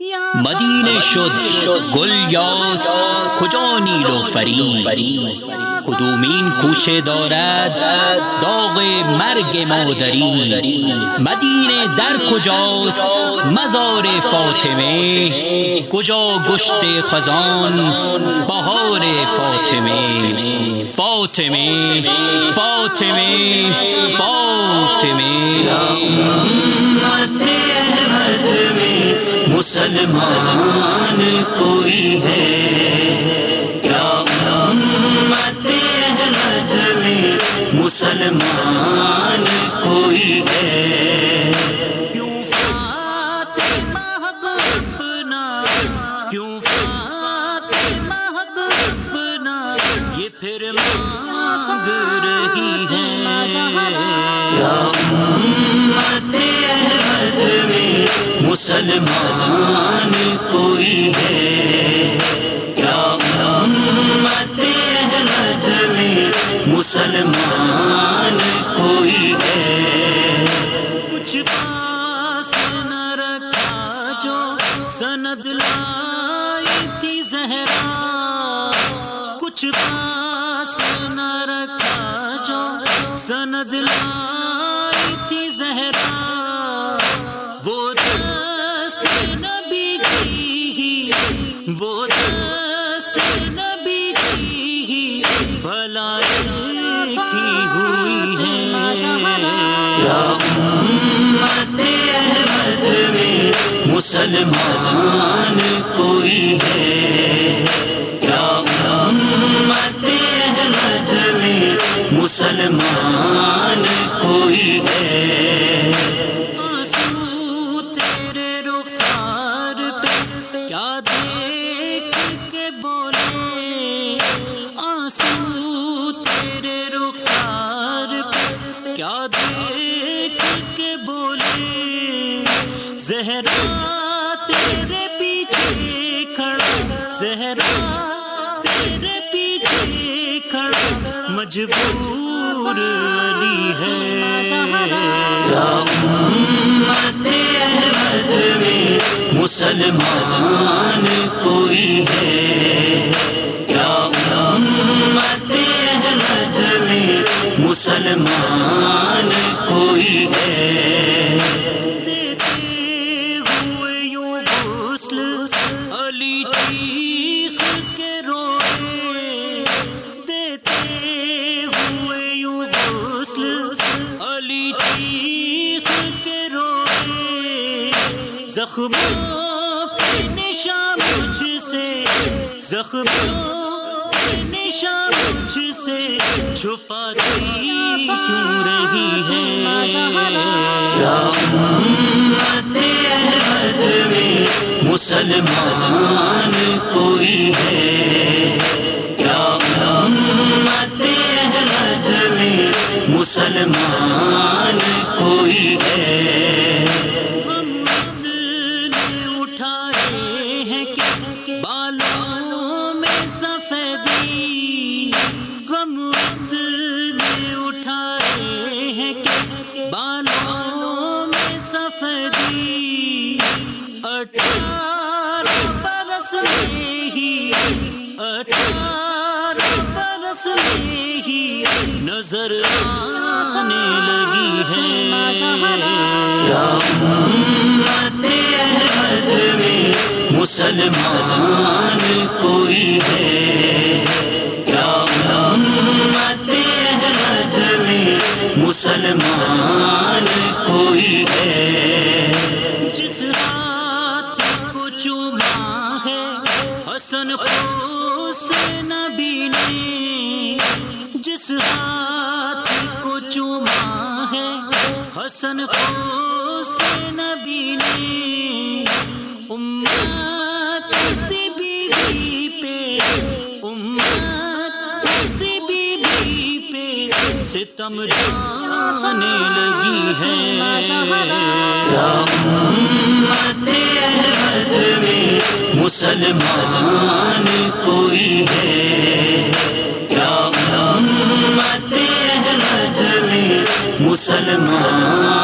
مدینه شد گل یاس کجا نیل و فری، کدومین کوچه دارد داغ مرگ مادری. مدینه در کجاست مزار فاطمه، کجا گشت خزان بهار فاطمه. فاطمه فاطمه فاطمه مسلمان کوئی ہے کیا امت احمد میں مسلمان کوئی ہے؟ کیوں فاطمہ کو اپنا، کیوں فاطمہ کو اپنا یہ پھر مانگ رہی ہے؟ کیا امت احمد میں مسلمان کوئی ہے؟ کیا امت احمد میں مسلمان کوئی ہے؟ کچھ پاس نہ رکھا جو سند لائی تھی زہرا، کچھ پاس نہ رکھا جو سند لائی تھی زہرا. وہ دست نبی کی ہی، وہ دست نبی کی ہی بھلا لکھی ہوئی ہے. کیا امت احمد میں مسلمان کوئی ہے؟ کیا امت احمد میں مسلمان کوئی ہے؟ آنسو تیرے رخسار پہ کیا دیکھ کے بولے، آنسو تیرے رخسار پہ کیا دیکھ کے بولے. زہرا تیرے پیچھے کھڑا، زہرا تیرے پیچھے کھڑا مجبور علی ہے. کیا امت احمد میں مسلمان کوئی ہے؟ کیا امت احمد میں مسلمان کوئی ہے؟ دیتے ہوئے یوں غسل علی چیخ کے روئے، دیتے ہوئے یوں غسل علی چیخ کے روئے. زخموں کے نشان مجھ سے، زخموں کے نشان مجھ سے چھپاتی کیوں رہی ہے؟ کیا امت احمد میں مسلمان کوئی ہے؟ کیا امت احمد میں مسلمان کوئی ہے؟ محمد نے اٹھائے ہیں کہ بالوں میں سفیدی، محمد نے اٹھائے ہیں کہ بالوں میں سفیدی. 18 برس میں ہی، 18 برس میں ہی نظر آنے لگی ہے. کیا امت احمد میں مسلمان کوئی ہے؟ کیا امت احمد میں مسلمان کوئی ہے؟ جس ہاتھ کو چوما ہے حسن حسین نبی نے، جس ہاتھ کو چوما ہے حسن حسین نبی نے، امت اسی بی بی پہ، امت اسی بی بی پہ ستم ڈھانے لگی ہے. کیا امت احمد میں مسلمان کوئی ہے؟ کیا امت احمد میں مسلمان